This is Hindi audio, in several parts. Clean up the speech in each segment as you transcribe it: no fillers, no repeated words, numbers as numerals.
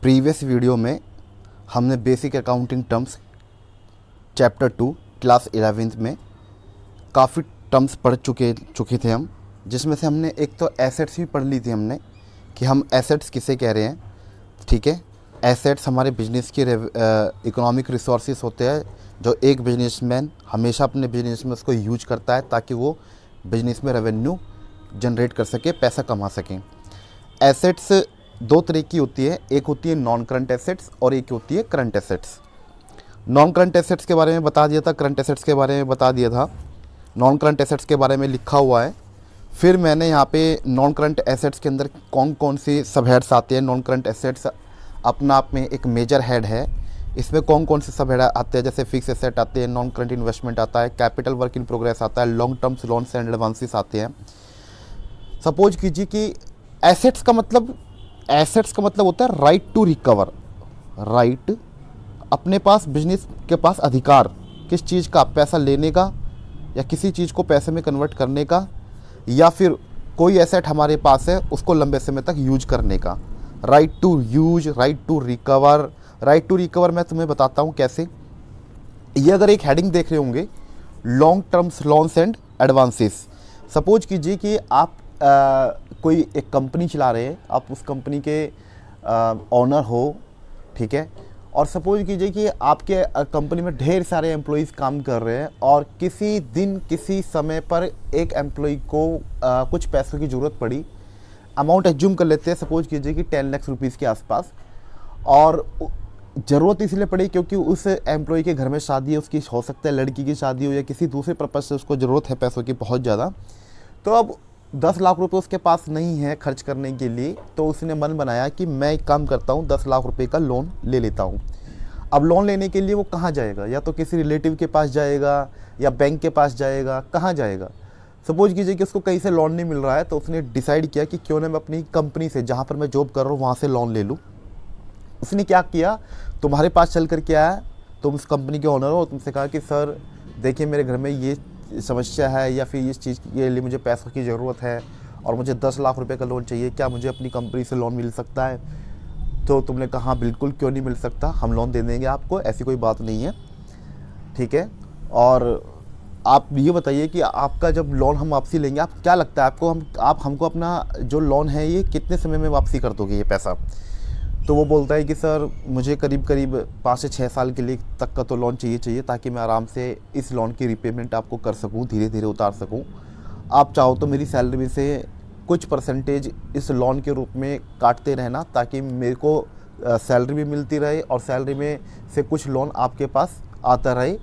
प्रीवियस वीडियो में हमने basic accounting terms chapter 2 class 11th में काफ़ी टर्म्स पढ़ चुके थे हम, जिसमें से हमने एक तो एसेट्स भी पढ़ ली थी हमने कि हम एसेट्स किसे कह रहे हैं। ठीक है, एसेट्स हमारे बिजनेस के इकोनॉमिक रिसोर्सेज होते हैं जो एक बिजनेसमैन हमेशा अपने बिजनेस में उसको यूज करता है ताकि वो बिजनेस में रेवेन्यू जनरेट कर सके, पैसा कमा सकें। एसेट्स दो तरह की होती है, एक होती है नॉन करंट एसेट्स और एक होती है current assets. Non current assets के बारे में बता दिया था, करंट एसेट्स के बारे में बता दिया था। नॉन करंट एसेट्स के बारे में लिखा हुआ है। फिर मैंने यहाँ पे नॉन करंट एसेट्स के अंदर कौन कौन से सब हेड्स आते हैं। नॉन करंट एसेट्स अपना आप में एक मेजर हेड है, इसमें कौन कौन से सब हेड आते हैं, जैसे फिक्स एसेट आते हैं, नॉन करंट इन्वेस्टमेंट आता है, कैपिटल वर्क इन प्रोग्रेस आता है, long terms loans and advances आते हैं। सपोज कीजिए कि एसेट्स का मतलब होता है राइट टू रिकवर, राइट अपने पास, बिजनेस के पास अधिकार किस चीज़ का, पैसा लेने का या किसी चीज़ को पैसे में कन्वर्ट करने का, या फिर कोई एसेट हमारे पास है उसको लंबे समय तक यूज करने का। Right to use, right to recover. Right to recover मैं तुम्हें बताता हूँ कैसे। ये अगर एक हेडिंग देख रहे होंगे, long terms loans and advances. Suppose कीजिए कि आप कोई एक कंपनी चला रहे हैं, आप उस कंपनी के ऑनर हो, ठीक है, और सपोज कीजिए कि आपके कंपनी में ढेर सारे एम्प्लॉइज़ काम कर रहे हैं और किसी दिन किसी समय पर एक एम्प्लॉय को कुछ पैसों की ज़रूरत पड़ी। अमाउंट एज्यूम कर लेते हैं, सपोज कीजिए कि 10 लाख रुपीज़ के आसपास, और ज़रूरत इसलिए पड़ी क्योंकि उस एम्प्लॉय के घर में शादी है, उसकी हो सकता है लड़की की शादी हो या किसी दूसरे पर्पज़ से उसको ज़रूरत है पैसों की बहुत ज़्यादा। तो अब 10 लाख रुपए उसके पास नहीं है खर्च करने के लिए, तो उसने मन बनाया कि मैं एक काम करता हूँ, 10 लाख रुपए का लोन ले लेता हूँ। अब लोन लेने के लिए वो कहाँ जाएगा, या तो किसी रिलेटिव के पास जाएगा या बैंक के पास जाएगा, कहाँ जाएगा। सपोज कीजिए कि उसको कहीं से लोन नहीं मिल रहा है, तो उसने डिसाइड किया कि क्यों ना मैं अपनी कंपनी से, जहाँ पर मैं जॉब कर रहा हूँ, वहाँ से लोन ले लूँ। उसने क्या किया, तुम्हारे पास चल कर के आया, तुम उस कंपनी के ओनर हो, तुमसे कहा कि सर देखिए मेरे घर में ये समस्या है या फिर इस चीज़ के लिए मुझे पैसों की ज़रूरत है और मुझे 10 लाख रुपए का लोन चाहिए, क्या मुझे अपनी कंपनी से लोन मिल सकता है। तो तुमने कहा बिल्कुल, क्यों नहीं मिल सकता, हम लोन दे देंगे आपको, ऐसी कोई बात नहीं है, ठीक है। और आप ये बताइए कि आपका जब लोन हम वापसी लेंगे, आप क्या लगता है आपको, आप हमको अपना जो लोन है ये कितने समय में वापसी कर दोगे ये पैसा। तो वो बोलता है कि सर मुझे करीब 5 से 6 साल के लिए तक का तो लोन चाहिए ताकि मैं आराम से इस लोन की रिपेमेंट आपको कर सकूं, धीरे धीरे उतार सकूं। आप चाहो तो मेरी सैलरी में से कुछ परसेंटेज इस लोन के रूप में काटते रहना ताकि मेरे को सैलरी भी मिलती रहे और सैलरी में से कुछ लोन आपके पास आता रहे,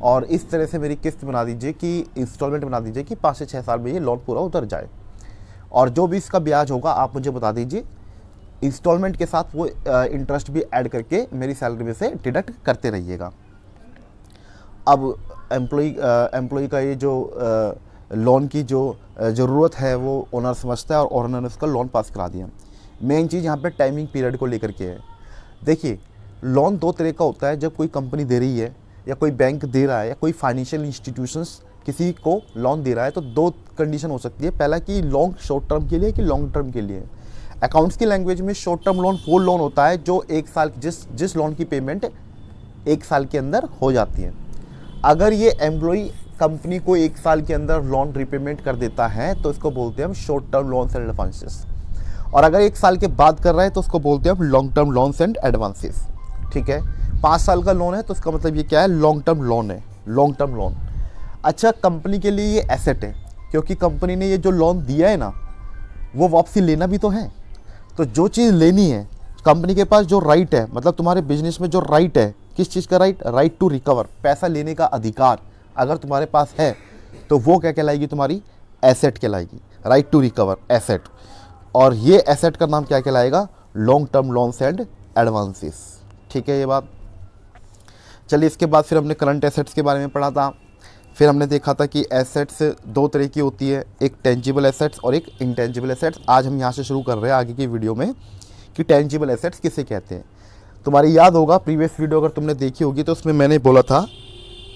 और इस तरह से मेरी किस्त बना दीजिए कि इंस्टॉलमेंट बना दीजिए कि 5 से 6 साल में ये लोन पूरा उतर जाए, और जो भी इसका ब्याज होगा आप मुझे बता दीजिए। इंस्टॉलमेंट के साथ वो इंटरेस्ट भी ऐड करके मेरी सैलरी में से डिडक्ट करते रहिएगा। अब एम्प्लॉय का ये जो लोन की जो ज़रूरत है वो ओनर समझता है और ओनर ने उसका लोन पास करा दिया। मेन चीज़ यहाँ पे टाइमिंग पीरियड को लेकर के है। देखिए, लोन दो तरह का होता है, जब कोई कंपनी दे रही है या कोई बैंक दे रहा है या कोई फाइनेंशियल इंस्टीट्यूशंस किसी को लोन दे रहा है, तो दो कंडीशन हो सकती है। पहला कि लॉन्ग शॉर्ट टर्म के लिए कि लॉन्ग टर्म के लिए। अकाउंट्स की लैंग्वेज में शॉर्ट टर्म लोन वो लोन होता है जो एक साल, जिस लोन की पेमेंट 1 साल के अंदर हो जाती है। अगर ये एम्प्लॉय कंपनी को 1 साल के अंदर लोन रिपेमेंट कर देता है तो इसको बोलते हैं हम short term loans and advances, और अगर 1 साल के बाद कर रहा है तो उसको बोलते हैं हम long term loans and advances. ठीक है, 5 साल का लोन है तो इसका मतलब ये क्या है, लॉन्ग टर्म लोन है, लॉन्ग टर्म लोन। अच्छा, कंपनी के लिए ये एसेट है क्योंकि कंपनी ने ये जो लोन दिया है ना, वो वापसी लेना भी तो है। तो जो चीज़ लेनी है, कंपनी के पास जो राइट है, मतलब तुम्हारे बिजनेस में जो राइट है, किस चीज़ का राइट, राइट टू रिकवर, पैसा लेने का अधिकार अगर तुम्हारे पास है तो वो क्या कहलाएगी, तुम्हारी एसेट कहलाएगी, राइट टू रिकवर एसेट। और ये एसेट का नाम क्या कहलाएगा, long term loans and advances. ठीक है ये बात। चलिए, इसके बाद फिर हमने करंट एसेट्स के बारे में पढ़ा था। फिर हमने देखा था कि एसेट्स दो तरह की होती है, एक टेंजिबल एसेट्स और एक इंटेंजिबल एसेट्स। आज हम यहाँ से शुरू कर रहे हैं आगे की वीडियो में कि टेंजिबल एसेट्स किसे कहते हैं। तुम्हारी याद होगा प्रीवियस वीडियो अगर तुमने देखी होगी तो उसमें मैंने बोला था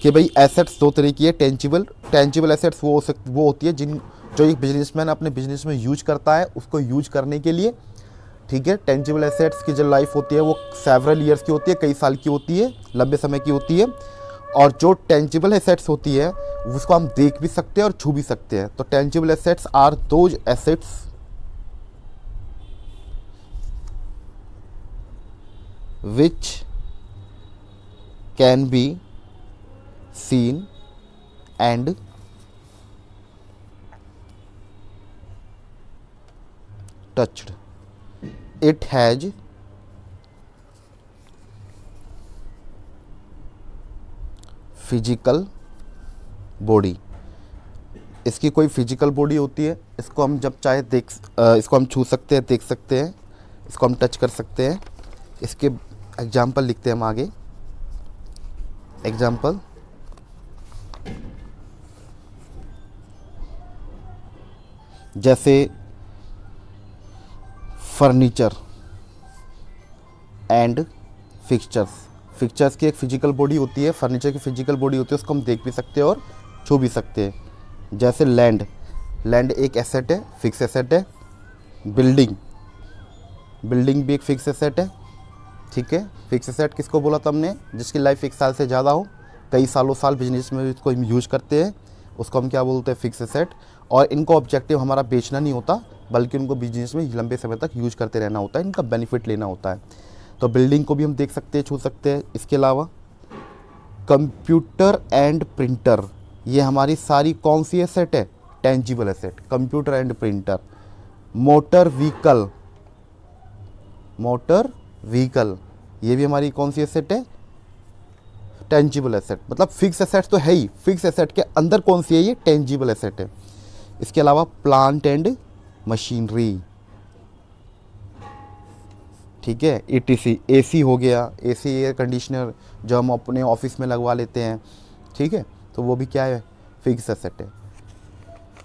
कि भाई एसेट्स दो तरह की है। टेंजिबल एसेट्स वो होती है जो एक बिजनेसमैन अपने बिजनेस में यूज करता है, उसको यूज करने के लिए, ठीक है। टेंजिबल एसेट्स की जो लाइफ होती है वो सेवरल ईयर्स की होती है, कई साल की होती है, लंबे समय की होती है। और जो टेंजिबल एसेट्स होती है उसको हम देख भी सकते हैं और छू भी सकते हैं। तो tangible assets are those assets which can be seen and touched. It has physical body. इसकी कोई फिजिकल बॉडी होती है, इसको हम जब चाहे इसको हम छू सकते हैं, देख सकते हैं, इसको हम टच कर सकते हैं। इसके एग्जाम्पल लिखते हैं हम आगे। एग्जाम्पल, जैसे फर्नीचर एंड फिक्सचर्स। फिक्सचर्स की एक फिजिकल बॉडी होती है, फर्नीचर की फिजिकल बॉडी होती है, उसको हम देख भी सकते हैं और छू भी सकते हैं। जैसे लैंड, लैंड एक एसेट है, फिक्स एसेट है। बिल्डिंग, बिल्डिंग भी एक फिक्स एसेट है, ठीक है। फिक्स एसेट किसको बोला था हमने? जिसकी लाइफ 1 साल से ज़्यादा हो, कई सालों साल बिजनेस में इसको हम यूज करते हैं, उसको हम क्या बोलते हैं? Fix asset. और इनको ऑब्जेक्टिव हमारा बेचना नहीं होता, बल्कि उनको बिजनेस में लंबे समय तक यूज करते रहना होता है, इनका बेनिफिट लेना होता है। तो बिल्डिंग को भी हम देख सकते हैं, छू सकते हैं। इसके अलावा कंप्यूटर एंड प्रिंटर, ये हमारी सारी कौन सी एसेट है? Tangible asset, computer and printer. Motor vehicle, motor vehicle, ये भी हमारी कौन सी एसेट है? Tangible asset. मतलब फिक्स एसेट तो है ही, फिक्स एसेट के अंदर कौन सी है? ये टेंजिबल एसेट है। इसके अलावा प्लांट एंड मशीनरी, ठीक है। ETC, AC हो गया, AC एयर कंडीशनर जो हम अपने ऑफिस में लगवा लेते हैं, ठीक है। तो वो भी क्या है? फिक्स एसेट है,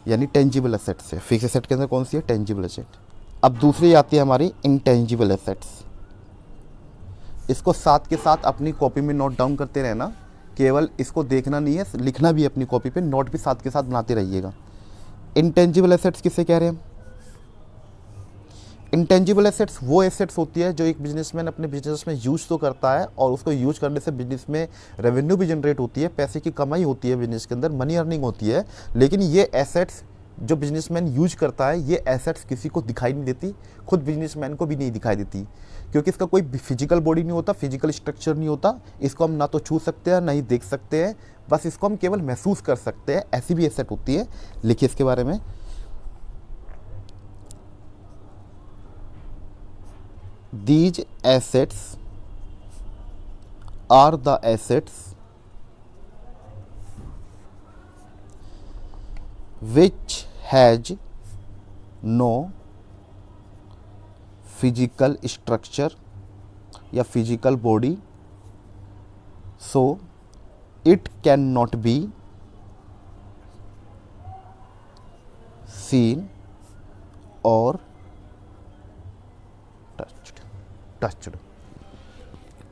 यानी टेंजिबल एसेट्स है। फिक्स एसेट के अंदर कौन सी है? Tangible asset. अब दूसरी आती है हमारी इंटेंजिबल एसेट्स। इसको साथ के साथ अपनी कॉपी में नोट डाउन करते रहना, केवल इसको देखना नहीं है, लिखना भी अपनी कॉपी पे, नोट भी साथ के साथ बनाते रहिएगा। इंटेंजिबल एसेट्स किसे कह रहे हैं हम? इंटेंजिबल एसेट्स वो एसेट्स होती है जो एक बिजनेसमैन अपने बिजनेस में यूज तो करता है, और उसको यूज करने से बिजनेस में रेवेन्यू भी जनरेट होती है, पैसे की कमाई होती है बिजनेस के अंदर, मनी अर्निंग होती है। लेकिन ये एसेट्स जो बिजनेसमैन यूज करता है, ये एसेट्स किसी को दिखाई नहीं देती, खुद बिजनेसमैन को भी नहीं दिखाई देती, क्योंकि इसका कोई फिजिकल बॉडी नहीं होता, फिजिकल स्ट्रक्चर नहीं होता। इसको हम ना तो छू सकते हैं, ना ही देख सकते हैं, बस इसको हम केवल महसूस कर सकते हैं। ऐसी भी एसेट होती है, लिखिए इसके बारे में। These assets are the assets which has no physical structure या physical body, so it cannot be seen or touched,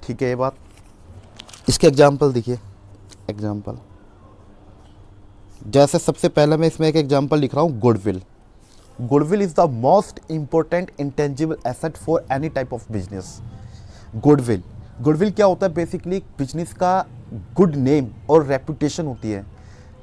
ठीक है ये बात। इसके एग्जाम्पल देखिए। एग्जाम्पल, जैसे सबसे पहले मैं इसमें एक एग्जाम्पल लिख रहा हूँ, goodwill. Goodwill is the most important intangible asset for any type of business. Goodwill, goodwill क्या होता है? बेसिकली बिजनेस का गुड नेम और रेपुटेशन होती है।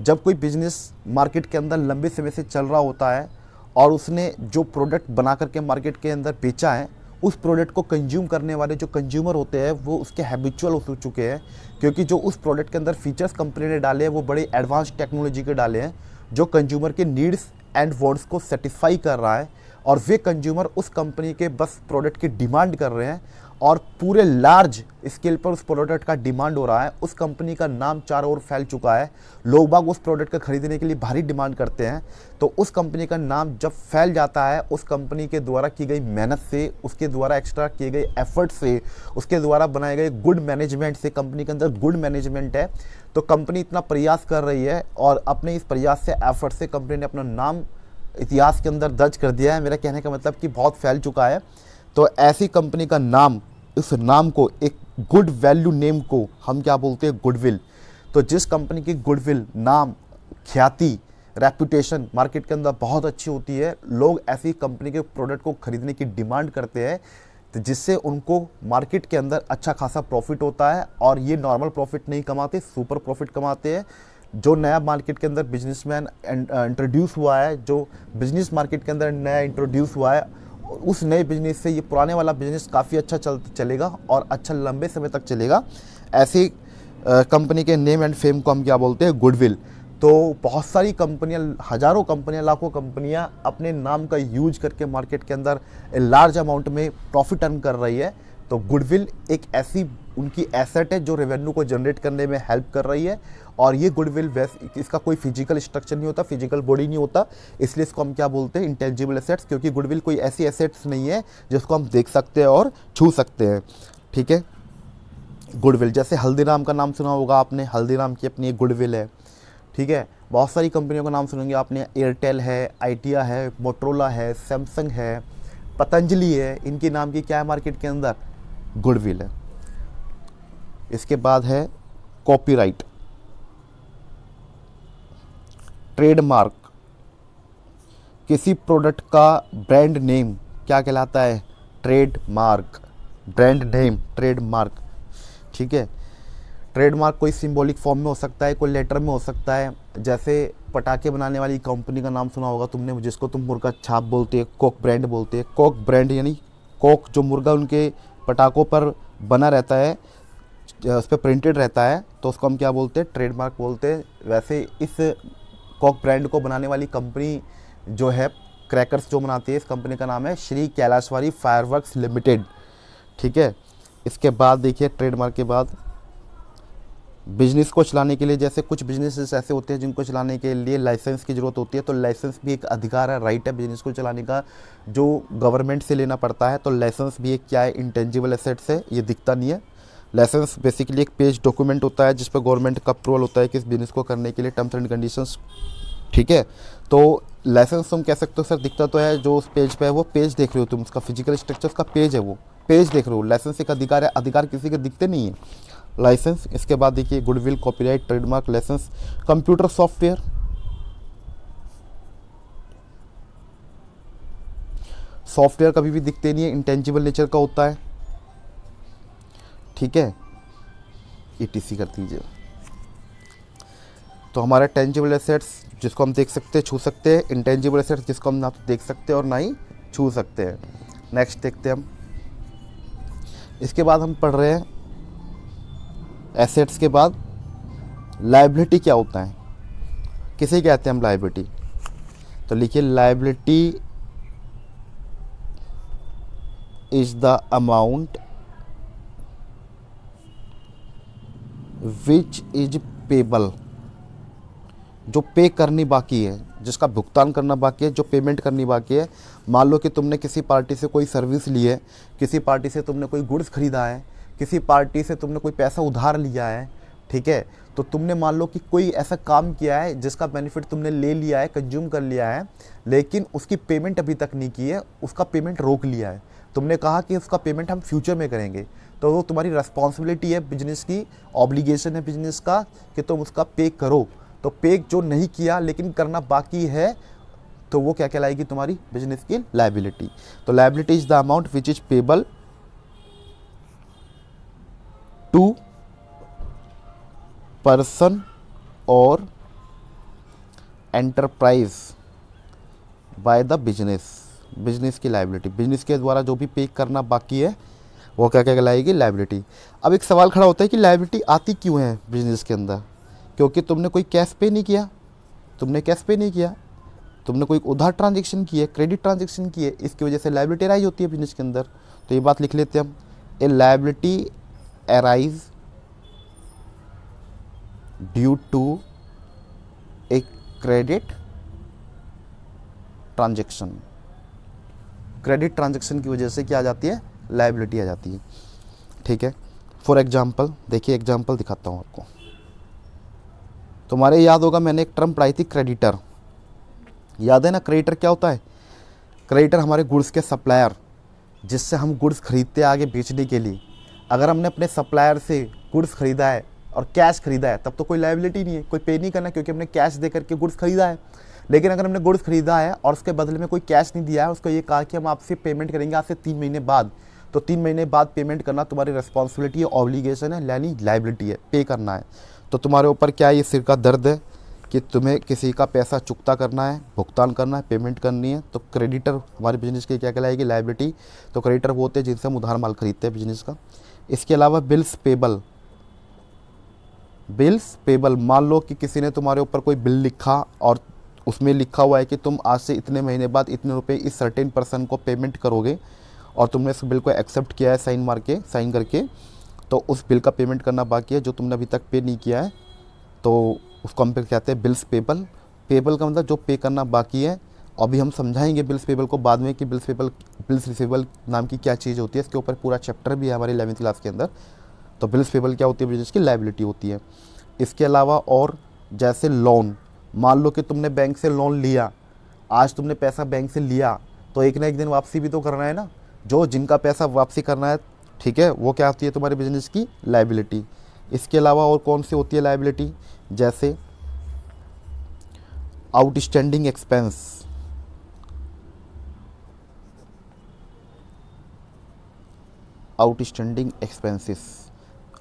जब कोई बिजनेस मार्केट के अंदर लंबे समय से चल रहा होता है और उसने जो प्रोडक्ट बना करके मार्केट के अंदर बेचा है, उस प्रोडक्ट को कंज्यूम करने वाले जो कंज्यूमर होते हैं वो उसके हैबिचुअल हो चुके हैं, क्योंकि जो उस प्रोडक्ट के अंदर फीचर्स कंपनी ने डाले हैं वो बड़े एडवांस टेक्नोलॉजी के डाले हैं, जो कंज्यूमर के नीड्स एंड वांट्स को सेटिस्फाई कर रहा है। और वे कंज्यूमर उस कंपनी के बस प्रोडक्ट की डिमांड कर रहे हैं, और पूरे लार्ज स्केल पर उस प्रोडक्ट का डिमांड हो रहा है। उस कंपनी का नाम चारों ओर फैल चुका है, लोग बाग उस प्रोडक्ट का खरीदने के लिए भारी डिमांड करते हैं। तो उस कंपनी का नाम जब फैल जाता है, उस कंपनी के द्वारा की गई मेहनत से, उसके द्वारा एक्स्ट्रा किए गए एफर्ट से, उसके द्वारा बनाए गए गुड मैनेजमेंट से, कंपनी के अंदर गुड मैनेजमेंट है, तो कंपनी इतना प्रयास कर रही है, और अपने इस प्रयास से, एफर्ट से कंपनी ने अपना नाम इतिहास के अंदर दर्ज कर दिया है। मेरा कहने का मतलब कि बहुत फैल चुका है। तो ऐसी कंपनी का नाम, इस नाम को, एक गुड वैल्यू नेम को हम क्या बोलते हैं? गुडविल। तो जिस कंपनी की गुडविल, नाम, ख्याति रेपुटेशन मार्केट के अंदर बहुत अच्छी होती है, लोग ऐसी कंपनी के प्रोडक्ट को खरीदने की डिमांड करते हैं, तो जिससे उनको मार्केट के अंदर अच्छा खासा प्रॉफिट होता है। और ये नॉर्मल प्रॉफिट नहीं कमाते, सुपर प्रॉफिट कमाते हैं। जो नया मार्केट के अंदर बिजनेसमैन इंट्रोड्यूस हुआ है, जो बिजनेस मार्केट के अंदर नया इंट्रोड्यूस हुआ है, उस नए बिजनेस से ये पुराने वाला बिजनेस काफ़ी अच्छा चलेगा और अच्छा लंबे समय तक चलेगा। ऐसी कंपनी के नेम एंड फेम को हम क्या बोलते हैं, गुडविल। तो बहुत सारी कंपनियां, हज़ारों कंपनियां, लाखों कंपनियां अपने नाम का यूज करके मार्केट के अंदर लार्ज अमाउंट में प्रॉफिट अर्न कर रही है। तो गुडविल एक ऐसी उनकी एसेट है जो रेवेन्यू को जनरेट करने में हेल्प कर रही है। और ये गुडविल इसका कोई फिजिकल स्ट्रक्चर नहीं होता, फिजिकल बॉडी नहीं होता, इसलिए इसको हम क्या बोलते हैं, इंटेंजिबल एसेट्स। क्योंकि गुडविल कोई ऐसी एसेट्स नहीं है जिसको हम देख सकते हैं और छू सकते हैं। ठीक है, गुडविल जैसे हल्दीराम का नाम सुना होगा आपने, हल्दीराम की अपनी एक गुडविल है। ठीक है, बहुत सारी कंपनियों का नाम सुनेंगे आपने, एयरटेल है, आइडिया है, मोटरोला है, सैमसंग है, पतंजलि है, इनके नाम की क्या है मार्केट के अंदर, गुडविल है। इसके बाद है कॉपीराइट, ट्रेडमार्क। किसी प्रोडक्ट का ब्रांड नेम क्या कहलाता है, ट्रेडमार्क, ब्रांड नेम ट्रेडमार्क। ठीक है, ट्रेडमार्क कोई सिंबॉलिक फॉर्म में हो सकता है, कोई लेटर में हो सकता है। जैसे पटाखे बनाने वाली कंपनी का नाम सुना होगा तुमने, जिसको तुम मुर्गा छाप बोलते हैं, कोक ब्रांड बोलते हैं। कोक ब्रांड यानी कोक जो मुर्गा उनके पटाखों पर बना रहता है, उस पर प्रिंटेड रहता है, तो उसको हम क्या बोलते हैं, ट्रेडमार्क बोलते हैं। वैसे इस कोक ब्रांड को बनाने वाली कंपनी जो है, क्रैकर्स जो बनाती है, इस कंपनी का नाम है श्री कैलाशवारी फायरवर्क्स लिमिटेड। ठीक है, इसके बाद देखिए ट्रेडमार्क के बाद बिजनेस को चलाने के लिए, जैसे कुछ बिजनेसेस ऐसे होते हैं जिनको चलाने के लिए लाइसेंस की ज़रूरत होती है। तो लाइसेंस भी एक अधिकार है, राइट है बिजनेस को चलाने का, जो गवर्नमेंट से लेना पड़ता है। तो लाइसेंस भी एक क्या है, इंटेंजिबल एसेट्स है, ये दिखता नहीं है। लाइसेंस बेसिकली एक पेज डॉक्यूमेंट होता है जिस पर गवर्नमेंट का अप्रूवल होता है कि इस बिजनेस को करने के लिए, टर्म्स एंड कंडीशंस। ठीक है, तो लाइसेंस तुम कह सकते हो सर दिखता तो है, जो उस पेज पे है वो पेज देख रहे हो तुम, उसका फिजिकल स्ट्रक्चर उसका पेज है, वो पेज देख रहे हो। लाइसेंस एक अधिकार है, अधिकार किसी के दिखते नहीं है, लाइसेंस। इसके बाद देखिए goodwill, copyright, trademark, licence. Computer software, software कभी भी दिखते नहीं है, इंटेंजिबल नेचर का होता है। ठीक है, ETC कर दीजिए। तो हमारे टेंजिबल एसेट्स जिसको हम देख सकते हैं, छू सकते हैं, इंटेंजिबल एसेट्स जिसको हम ना तो देख सकते हैं और ना ही छू सकते हैं। नेक्स्ट देखते हैं हम। इसके बाद हम पढ़ रहे हैं एसेट्स के बाद लायबिलिटी क्या होता है, किसे कहते हैं हम लायबिलिटी। तो लिखिए, liability is the amount which is payable, जो पे करनी बाकी है, जिसका भुगतान करना बाकी है, जो पेमेंट करनी बाकी है। मान लो कि तुमने किसी पार्टी से कोई सर्विस ली है, किसी पार्टी से तुमने कोई गुड्स खरीदा है, किसी पार्टी से तुमने कोई पैसा उधार लिया है। ठीक है, तो तुमने मान लो कि कोई ऐसा काम किया है जिसका बेनिफिट तुमने ले लिया है, कंज्यूम कर लिया है, लेकिन उसकी पेमेंट अभी तक नहीं की है, उसका पेमेंट रोक लिया है। तुमने कहा कि उसका पेमेंट हम फ्यूचर में करेंगे, तो वो तुम्हारी रिस्पॉन्सिबिलिटी है बिजनेस की, ऑब्लिगेशन है बिजनेस का कि तुम उसका पे करो। तो पे जो नहीं किया लेकिन करना बाकी है, तो वो क्या कहलाएगी, तुम्हारी बिजनेस की लायबिलिटी। तो liability is the amount which is payable to person और enterprise by the business, business की लायबिलिटी, बिजनेस के द्वारा जो भी पे करना बाकी है वो क्या क्या कहलाएगी, लायबिलिटी। अब एक सवाल खड़ा होता है कि लायबिलिटी आती क्यों है बिजनेस के अंदर, क्योंकि तुमने कोई कैश पे नहीं किया, तुमने कैश पे नहीं किया, तुमने कोई उधार ट्रांजेक्शन की है, क्रेडिट ट्रांजेक्शन की है, इसकी वजह से लायबिलिटी राइज होती है बिजनेस के अंदर। तो ये बात लिख लेते हैं हम, a liability arise due to a credit transaction, credit transaction की वजह से क्या आ जाती है, लायबिलिटी आ जाती है। ठीक है, फॉर एग्जाम्पल देखिए, एग्जाम्पल दिखाता हूँ आपको। तुम्हारे याद होगा मैंने एक टर्म पढ़ाई थी, क्रेडिटर, याद है ना। क्रेडिटर क्या होता है, क्रेडिटर हमारे गुड्स के सप्लायर, जिससे हम गुड्स खरीदते हैं आगे बेचने के लिए। अगर हमने अपने सप्लायर से गुड्स खरीदा है और कैश खरीदा है तब तो कोई लायबिलिटी नहीं है, कोई पे नहीं करना क्योंकि हमने कैश दे करके गुड्स खरीदा है। लेकिन अगर हमने गुड्स खरीदा है और उसके बदले में कोई कैश नहीं दिया है, उसको ये कहा कि हम आपसे पेमेंट करेंगे आज से 3 महीने बाद, तो 3 महीने बाद पेमेंट करना तुम्हारी रिस्पॉन्सिबिलिटी है, ऑब्लिगेशन है, यानी लायबिलिटी है, पे करना है। तो तुम्हारे ऊपर क्या ये सिर का दर्द है कि तुम्हें किसी का पैसा चुकता करना है, भुगतान करना है, पेमेंट करनी है। तो क्रेडिटर हमारे बिजनेस की क्या कहलाएगी, लायबिलिटी। तो क्रेडिटर वो होते हैं जिनसे हम उधार माल खरीदते हैं बिजनेस का। इसके अलावा बिल्स पेबल, बिल्स पेबल, मान लो कि किसी ने तुम्हारे ऊपर कोई बिल लिखा और उसमें लिखा हुआ है कि तुम आज से इतने महीने बाद इतने रुपए इस सर्टेन पर्सन को पेमेंट करोगे, और तुमने इस बिल को एक्सेप्ट किया है साइन करके, तो उस बिल का पेमेंट करना बाकी है जो तुमने अभी तक पे नहीं किया है, तो उसको हम पे कहते हैं बिल्स पेबल। पेबल का मतलब जो पे करना बाकी है। अभी हम समझाएंगे बिल्स पेबल को बाद में कि बिल्स रिसीवेबल नाम की क्या चीज़ होती है। इसके ऊपर पूरा चैप्टर भी है हमारी 11वीं क्लास के अंदर। तो बिल्स पेबल क्या होती है, बिजनेस की लायबिलिटी होती है। इसके अलावा और जैसे लोन, मान लो कि तुमने बैंक से लोन लिया, आज तुमने पैसा बैंक से लिया तो एक ना एक दिन वापसी भी तो करना है ना, जो जिनका पैसा वापसी करना है, ठीक है, वो क्या होती है तुम्हारे बिजनेस की लायबिलिटी। इसके अलावा और कौन सी होती है लायबिलिटी, जैसे आउटस्टैंडिंग एक्सपेंस, आउटस्टैंडिंग एक्सपेंसेस।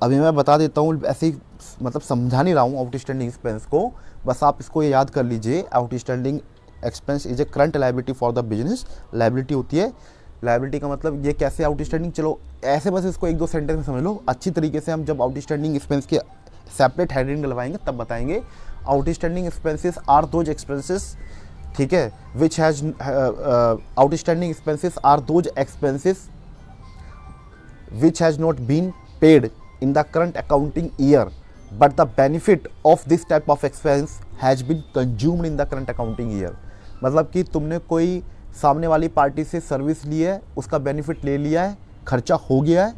अभी मैं बता देता हूँ, ऐसे ही मतलब समझा नहीं रहा हूँ आउटस्टैंडिंग एक्सपेंस को, बस आप इसको याद कर लीजिए। Outstanding expense is a current liability for the business. Liability होती है, लायबिलिटी का मतलब ये कैसे आउटस्टैंडिंग, चलो ऐसे बस इसको 1-2 सेंटेंस में समझ लो अच्छी तरीके से। हम जब आउटस्टैंडिंग एक्सपेंस के सेपरेट हेडिंग डलवाएंगे तब बताएंगे। Outstanding expenses are those expenses, ठीक है, which has outstanding expenses are those expenses which has not been paid in the current accounting year, but the benefit of this type of expense has been consumed in the current accounting year। मतलब कि तुमने कोई सामने वाली पार्टी से सर्विस ली है, उसका बेनिफिट ले लिया है, खर्चा हो गया है,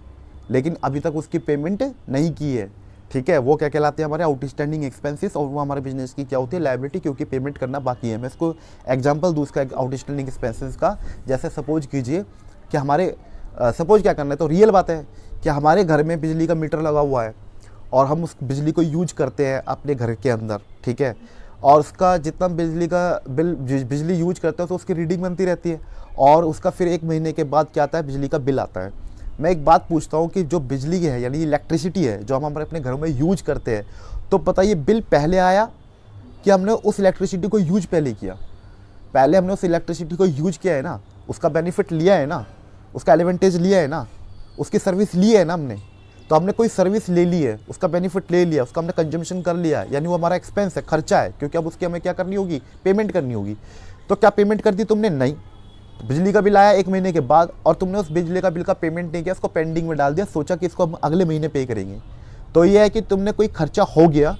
लेकिन अभी तक उसकी पेमेंट नहीं की है, ठीक है, वो क्या कहलाते हैं हमारे आउटस्टैंडिंग एक्सपेंसेस, और वो हमारे बिजनेस की क्या होती है, लायबिलिटी, क्योंकि पेमेंट करना बाकी है। मैं इसको एग्जांपल दूँ इसका आउटस्टैंडिंग एक्सपेंसेस का। जैसे सपोज कीजिए कि हमारे सपोज क्या करना है, तो रियल बात है कि हमारे घर में बिजली का मीटर लगा हुआ है और हम उस बिजली को यूज करते हैं अपने घर के अंदर, ठीक है, और उसका जितना बिजली का बिजली यूज करते हैं तो उसकी रीडिंग बनती रहती है, और उसका फिर 1 महीने के बाद क्या आता है, बिजली का बिल आता है। मैं एक बात पूछता हूँ कि जो बिजली है यानी इलेक्ट्रिसिटी है जो हम हमारे अपने घरों में यूज करते हैं, तो बताइए बिल पहले आया कि हमने उस इलेक्ट्रिसिटी को यूज पहले किया? पहले हमने उस इलेक्ट्रिसिटी को यूज किया है ना, उसका बेनिफिट लिया है ना, उसका एडवांटेज लिया है ना, उसकी सर्विस ली है ना हमने। तो हमने कोई सर्विस ले ली है, उसका बेनिफिट ले लिया, उसका हमने कंजम्पशन कर लिया, यानी वो हमारा एक्सपेंस है, खर्चा है, क्योंकि अब उसकी हमें क्या करनी होगी, पेमेंट करनी होगी। तो क्या पेमेंट कर दी तुमने? नहीं। तो बिजली का बिल आया 1 महीने के बाद और तुमने उस बिजली का बिल का पेमेंट नहीं किया, उसको पेंडिंग में डाल दिया, सोचा कि इसको हम अगले महीने पे करेंगे। तो ये है कि तुमने कोई खर्चा हो गया,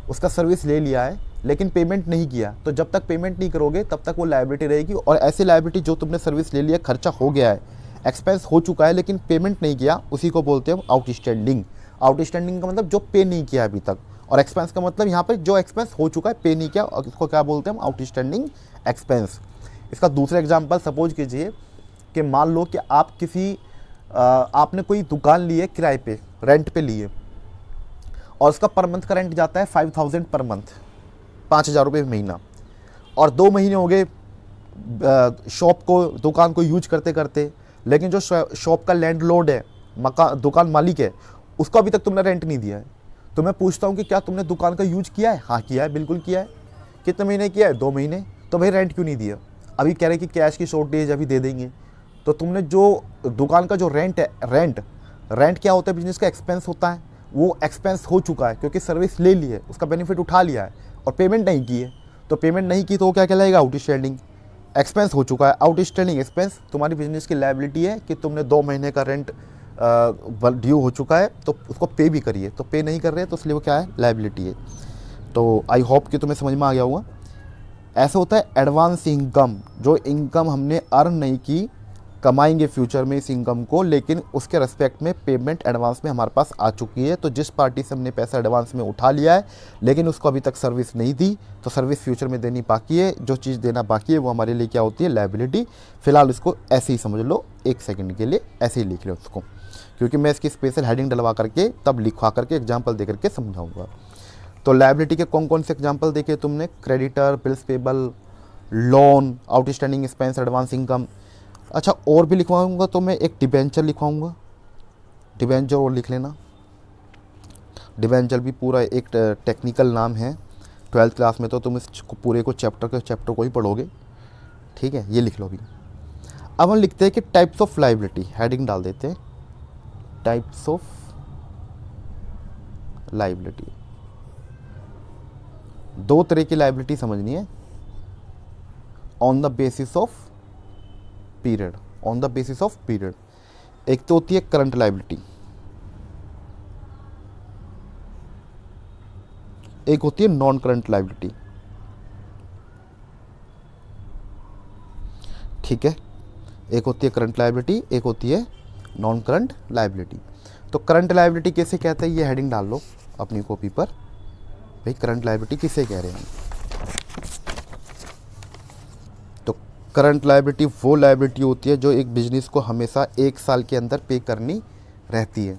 उसका सर्विस ले लिया है, लेकिन पेमेंट नहीं किया। तो जब तक पेमेंट नहीं करोगे तब तक वो लायबिलिटी रहेगी। और ऐसी लायबिलिटी जो तुमने सर्विस ले लिया, खर्चा हो गया है, एक्सपेंस हो चुका है, लेकिन पेमेंट नहीं किया, उसी को बोलते हैं आउटस्टैंडिंग। आउटस्टैंडिंग का मतलब जो पे नहीं किया अभी तक, और एक्सपेंस का मतलब यहाँ पर जो एक्सपेंस हो चुका है, पे नहीं किया, और इसको क्या बोलते हैं हम, आउटस्टैंडिंग एक्सपेंस। इसका दूसरा एग्जांपल सपोज कीजिए कि मान लो कि आप आपने कोई दुकान ली है किराए पे, रेंट पे ली है, और उसका पर मंथ का रेंट जाता है 5000 पर मंथ, 5000 रुपये महीना, और 2 महीने हो गए दुकान को यूज करते करते, लेकिन जो शॉप का लैंडलॉर्ड है, दुकान मालिक है, उसको अभी तक तुमने रेंट नहीं दिया है। तो मैं पूछता हूँ कि क्या तुमने दुकान का यूज किया है? हाँ किया है, बिल्कुल किया है। कितने महीने किया है? 2 महीने। तो भाई रेंट क्यों नहीं दिया? अभी कह रहे कि कैश की शॉर्टेज, अभी दे देंगे। तो तुमने जो दुकान का जो रेंट है, रेंट क्या होता है, बिजनेस का एक्सपेंस होता है, वो एक्सपेंस हो चुका है क्योंकि सर्विस ले ली है, उसका बेनिफिट उठा लिया है, और पेमेंट नहीं की है। तो पेमेंट नहीं की तो वो क्या कहलाएगा, आउटस्टैंडिंग एक्सपेंस हो चुका है। आउटस्टैंडिंग एक्सपेंस तुम्हारी बिजनेस की लायबिलिटी है कि तुमने 2 महीने का रेंट ड्यू हो चुका है, तो उसको पे भी करिए, तो पे नहीं कर रहे तो इसलिए वो क्या है, लायबिलिटी है। तो आई होप कि तुम्हें समझ में आ गया होगा। ऐसा होता है एडवांस इनकम, जो इनकम हमने अर्न नहीं की कमाएंगे फ्यूचर में इस इनकम को, लेकिन उसके रिस्पेक्ट में पेमेंट एडवांस में हमारे पास आ चुकी है। तो जिस पार्टी से हमने पैसा एडवांस में उठा लिया है लेकिन उसको अभी तक सर्विस नहीं दी, तो सर्विस फ्यूचर में देनी बाकी है। जो चीज़ देना बाकी है वो हमारे लिए क्या होती है, लायबिलिटी। फिलहाल इसको ऐसे ही समझ लो, एक सेकंड के लिए ऐसे ही लिख लो उसको, क्योंकि मैं इसकी स्पेशल हेडिंग डलवा करके तब लिखवा करके एग्जाम्पल दे करके समझाऊंगा। तो लायबिलिटी के कौन कौन से एग्जाम्पल देखे तुमने, creditor, bills payable, loan, outstanding expense, advance income. अच्छा, और भी लिखवाऊंगा तो मैं एक डिबेंचर लिखवाऊंगा, डिबेंचर और लिख लेना। डिबेंचर भी पूरा एक टेक्निकल नाम है, 12th क्लास में तो तुम इस पूरे को चैप्टर को ही पढ़ोगे, ठीक है। ये लिख लो अभी। अब हम लिखते हैं कि टाइप्स ऑफ लायबिलिटी, हेडिंग डाल देते हैं टाइप्स ऑफ लायबिलिटी। दो तरह की लायबिलिटी समझनी है, on the basis of period, on the basis of period. एक तो होती है करंट लायबिलिटी, एक होती है नॉन करंट लायबिलिटी, ठीक है। एक होती है करंट लायबिलिटी, एक होती है नॉन करंट लायबिलिटी। तो करंट लायबिलिटी कैसे कहते हैं, ये हेडिंग डाल लो अपनी कॉपी पर, भाई करंट लायबिलिटी किसे कह रहे हैं। तो करंट लायबिलिटी वो लायबिलिटी होती है जो एक बिजनेस को हमेशा 1 साल के अंदर पे करनी रहती है।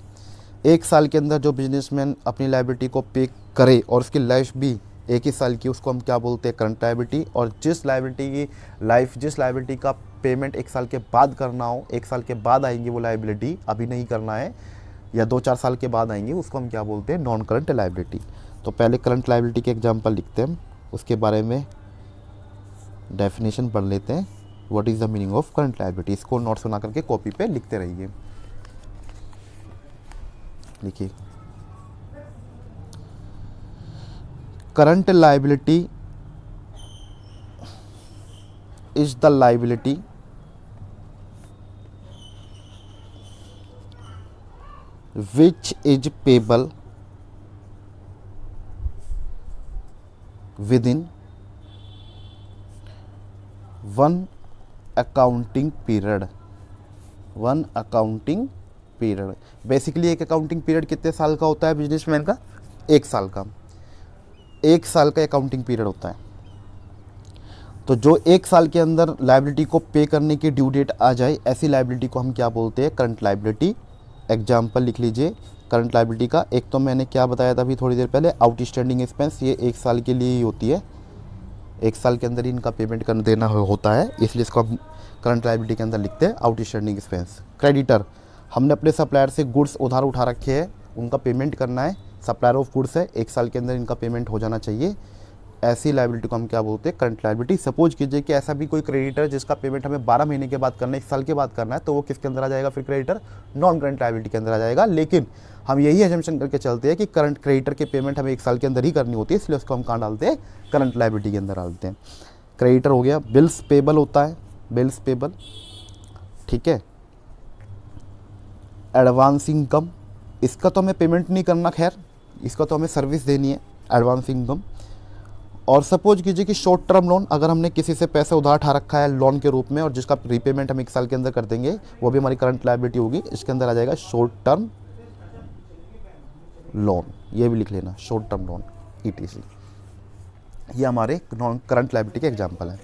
1 साल के अंदर जो बिजनेसमैन अपनी लायबिलिटी को पे करे और उसकी लाइफ भी 1 ही साल की, उसको हम क्या बोलते हैं, करंट लायबिलिटी। और जिस लायबिलिटी का पेमेंट 1 साल के बाद करना हो, 1 साल के बाद आएंगी वो लायबिलिटी, अभी नहीं करना है, या 2-4 साल के बाद आएंगी, उसको हम क्या बोलते हैं, नॉन करंट लायबिलिटी। तो पहले करंट लायबिलिटी के एग्जांपल लिखते हैं, उसके बारे में डेफिनेशन पढ़ लेते हैं, what is the meaning of current liability. इसको नोट्स बना करके कॉपी पे लिखते रहिए। लिखिए, current liability is the liability which is payable within one accounting period, one accounting period. Basically एक अकाउंटिंग पीरियड कितने साल का होता है बिजनेसमैन का, 1 साल का, 1 साल का अकाउंटिंग पीरियड होता है। तो जो 1 साल के अंदर लायबिलिटी को पे करने की ड्यू डेट आ जाए, ऐसी लायबिलिटी को हम क्या बोलते हैं, करंट लायबिलिटी। एग्जाम्पल लिख लीजिए करंट लायबिलिटी का। एक तो मैंने क्या बताया था अभी थोड़ी देर पहले, आउटस्टैंडिंग एक्सपेंस, ये 1 साल के लिए ही होती है, 1 साल के अंदर ही इनका पेमेंट कर देना होता है, इसलिए इसको हम करंट लायबिलिटी के अंदर लिखते हैं आउटस्टैंडिंग एक्सपेंस। क्रेडिटर, हमने अपने सप्लायर से गुड्स उधार उठा रखे हैं, उनका पेमेंट करना है, सप्लायर ऑफ गुड्स है, 1 साल के अंदर इनका पेमेंट हो जाना चाहिए, ऐसी लायबिलिटी को हम क्या बोलते हैं, करंट लायबिलिटी। सपोज कीजिए कि ऐसा भी कोई क्रेडिटर जिसका पेमेंट हमें 12 महीने के बाद करना है, 1 साल के बाद करना है, तो वो किसके अंदर आ जाएगा, फिर क्रेडिटर नॉन करंट लायबिलिटी के अंदर आ जाएगा। लेकिन हम यही एजम्पशन करके चलते हैं कि करंट क्रेडिटर के पेमेंट हमें 1 साल के अंदर ही करनी होती है, इसलिए उसको हम कहाँ डालते हैं, करंट लायबिलिटी के अंदर डालते हैं। क्रेडिटर हो गया। बिल्स पेबल होता है, बिल्स पेबल, ठीक है। एडवांस इनकम, इसका तो हमें पेमेंट नहीं करना, खैर इसका तो हमें सर्विस देनी है, एडवांस इनकम। और सपोज कीजिए कि शॉर्ट टर्म लोन, अगर हमने किसी से पैसे उधार उठा रखा है लोन के रूप में और जिसका रीपेमेंट हम 1 साल के अंदर कर देंगे, वो भी हमारी करंट लायबिलिटी होगी, इसके अंदर आ जाएगा शॉर्ट टर्म लोन, ये भी लिख लेना, शॉर्ट टर्म लोन ETC। ये हमारे नॉन करंट लायबिलिटी के एग्जाम्पल हैं।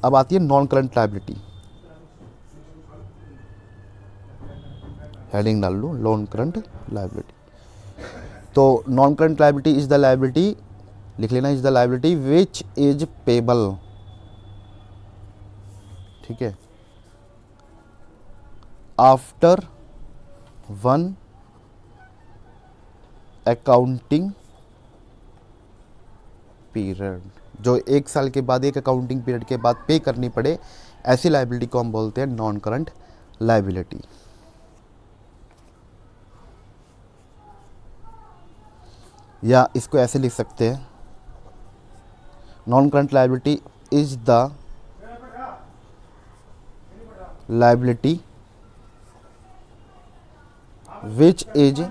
अब आती है नॉन करंट लायबिलिटी, हेडिंग डाल लो नॉन करंट लायबिलिटी। तो non current liability is the liability, लिख लेना, is the liability which is payable, ठीक है, आफ्टर वन अकाउंटिंग पीरियड, जो 1 साल के बाद, एक अकाउंटिंग पीरियड के बाद पे करनी पड़े, ऐसी लायबिलिटी को हम बोलते हैं नॉन करंट लायबिलिटी। या इसको ऐसे लिख सकते हैं, non current liability is the liability which is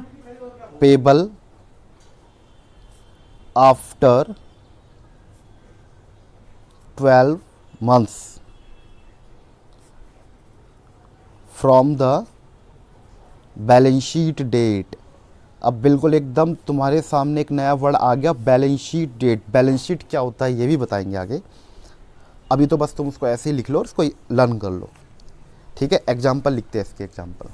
payable after 12 months from the balance sheet date. अब बिल्कुल एकदम तुम्हारे सामने एक नया वर्ड आ गया, balance sheet date. Balance sheet क्या होता है ये भी बताएंगे आगे, अभी तो बस तुम उसको ऐसे ही लिख लो और उसको लर्न कर लो। ठीक है, एग्जाम्पल लिखते हैं इसके एग्जाम्पल।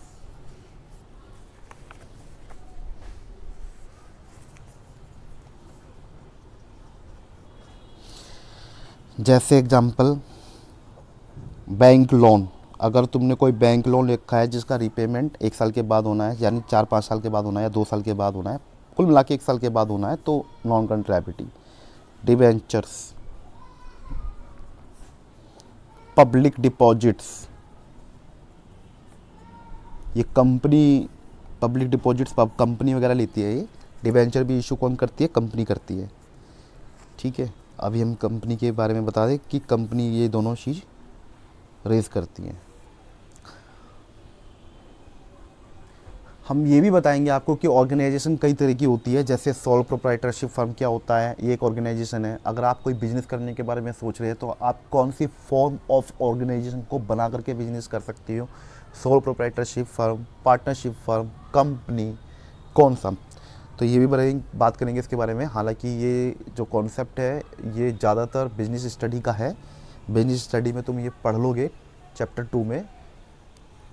जैसे एग्जाम्पल बैंक लोन, अगर तुमने कोई बैंक लोन रखा है जिसका रीपेमेंट 1 साल के बाद होना है, यानी 4-5 साल के बाद होना है या 2 साल के बाद होना है, कुल मिला के 1 साल के बाद होना है, तो non current liability. Debentures, public deposits, ये कंपनी, पब्लिक डिपॉजिट्स कंपनी वगैरह लेती है। ये डिबेंचर भी इशू कौन करती है? कंपनी करती है। ठीक है, अभी हम कंपनी के बारे में बता दें कि कंपनी ये दोनों चीज़ रेज करती हैं। हम ये भी बताएंगे आपको कि ऑर्गेनाइजेशन कई तरह की होती है। जैसे सोल प्रोप्राइटरशिप फर्म क्या होता है, ये एक ऑर्गेनाइजेशन है। अगर आप कोई बिजनेस करने के बारे में सोच रहे हैं तो आप कौन सी फॉर्म ऑफ ऑर्गेनाइजेशन को बना करके बिजनेस कर सकती हो? Sole proprietorship firm, partnership firm, company, कौन सा? तो ये भी बात करेंगे इसके बारे में। हालांकि ये जो कॉन्सेप्ट है ये ज़्यादातर बिजनेस स्टडी का है। बिजनेस स्टडी में तुम ये पढ़ लोगे चैप्टर 2 में।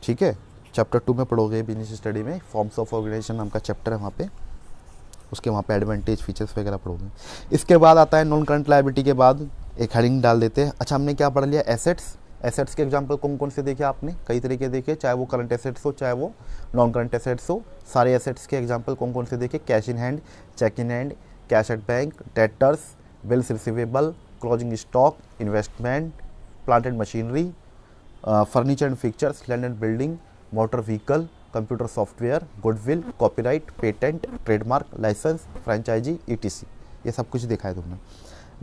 ठीक है, चैप्टर 2 में पढ़ोगे बिजनेस स्टडी में, फॉर्म्स ऑफ ऑर्गेनाइजेशन नाम का चैप्टर है वहाँ पे, उसके वहाँ पे एडवांटेज फीचर्स वगैरह पढ़ोगे। इसके बाद आता है नॉन करंट लायबिलिटी के बाद एक हेडिंग डाल देते हैं। अच्छा, हमने क्या पढ़ लिया? एसेट्स। एसेट्स के एग्जांपल कौन कौन से देखे आपने? कई तरीके देखे, चाहे वो करंट एसेट्स हो चाहे वो नॉन करंट एसेट्स हो। सारे एसेट्स के एग्जांपल कौन कौन से देखे? Cash in hand, cheque in hand, cash at bank, debtors, bills receivable, closing stock, investment, plant and machinery, furniture and fixtures, land and building, motor vehicle, computer software, goodwill, copyright, patent, trademark, licence, franchisee, ETC. ये सब कुछ देखा है तुमने।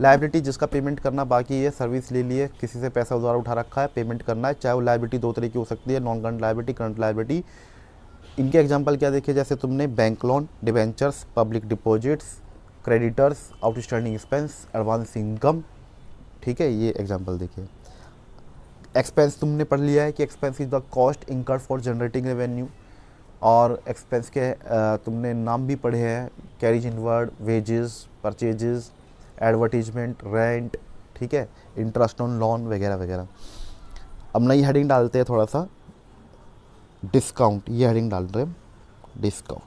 लायबिलिटी, जिसका पेमेंट करना बाकी है, सर्विस ले ली है, किसी से पैसा उधार उठा रखा है, पेमेंट करना है। चाहे वो लायबिलिटी 2 तरह की हो सकती है, non current liability, current liability. इनके एग्जांपल क्या देखे? जैसे तुमने bank loan, debentures, public deposits, creditors, outstanding expense, advance income. ठीक है, ये एग्जाम्पल देखे। एक्सपेंस तुमने पढ़ लिया है कि expense is the cost incurred for generating revenue. और एक्सपेंस के तुमने नाम भी पढ़े हैं, carriage inward, wages, purchases, advertisement, rent. ठीक है, इंटरेस्ट ऑन लोन वगैरह वगैरह। अब नई हेडिंग डालते हैं थोड़ा सा, डिस्काउंट। ये हेडिंग डाल रहे हैं, डिस्काउंट।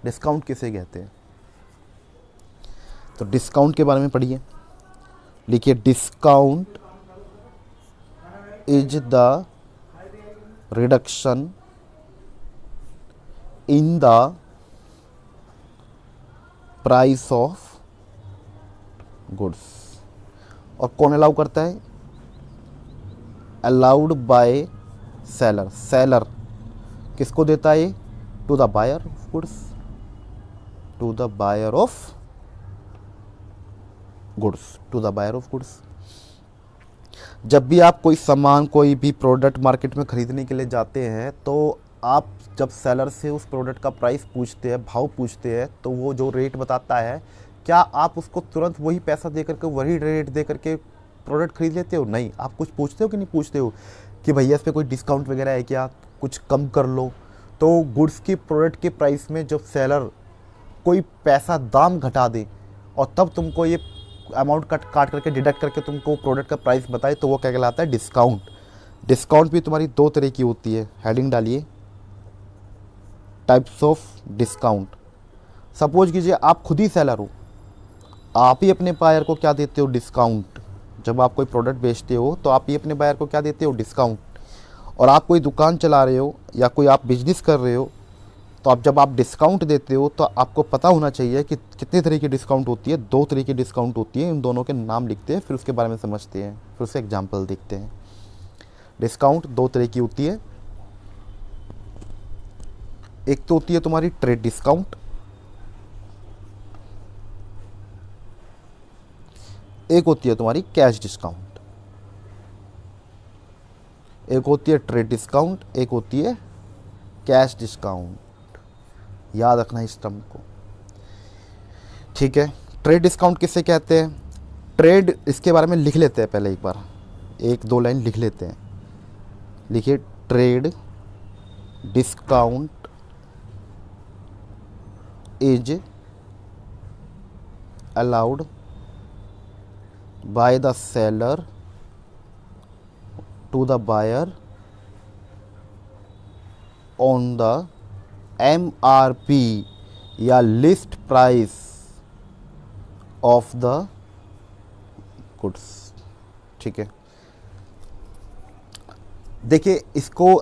डिस्काउंट किसे कहते हैं? तो डिस्काउंट के बारे में पढ़िए, लिखिए discount is the reduction in the price of goods. और कौन अलाउ करता है? Allowed by seller. सेलर किसको देता है? To the buyer of goods, to the buyer of goods, to the buyer of goods. जब भी आप कोई सामान, कोई भी प्रोडक्ट मार्केट में खरीदने के लिए जाते हैं तो आप जब सेलर से उस प्रोडक्ट का प्राइस पूछते हैं, भाव पूछते हैं, तो वो जो रेट बताता है, क्या आप उसको तुरंत वही पैसा दे करके, वही रेट दे करके प्रोडक्ट खरीद लेते हो? नहीं, आप कुछ पूछते हो कि नहीं पूछते हो कि भैया इस पर कोई डिस्काउंट वगैरह है क्या, कुछ कम कर लो। तो गुड्स की प्रोडक्ट के प्राइस में जब सेलर कोई पैसा दाम घटा दे और तब तुमको ये अमाउंट काट करके डिडक्ट करके तुमको प्रोडक्ट का प्राइस बताए, तो वो क्या कहलाता है? डिस्काउंट। डिस्काउंट भी तुम्हारी 2 तरह की होती है। हेडिंग डालिए, टाइप्स ऑफ डिस्काउंट। सपोज कीजिए आप खुद ही सेलर हो, आप ही अपने बायर को क्या देते हो? डिस्काउंट। जब आप कोई प्रोडक्ट बेचते हो तो आप ही अपने बायर को क्या देते हो? डिस्काउंट। और आप कोई दुकान चला रहे हो या कोई आप बिजनेस कर रहे हो, तो आप जब आप डिस्काउंट देते हो तो आपको पता होना चाहिए कि कितने तरह की डिस्काउंट होती है। 2 तरह की डिस्काउंट होती है, इन दोनों के नाम लिखते हैं, फिर उसके बारे में समझते हैं, फिर उससे एग्जाम्पल देखते हैं। डिस्काउंट 2 तरह की होती है। एक तो होती है तुम्हारी ट्रेड डिस्काउंट, एक होती है तुम्हारी कैश डिस्काउंट। एक होती है ट्रेड डिस्काउंट, एक होती है कैश डिस्काउंट। याद रखना इस टर्म को। ठीक है, ट्रेड डिस्काउंट किसे कहते हैं? ट्रेड, इसके बारे में लिख लेते हैं पहले, एक बार 1-2 लाइन लिख लेते हैं। लिखिए, trade discount is allowed by the seller to the buyer on the MRP या list price of the goods. ठीक है, देखिए इसको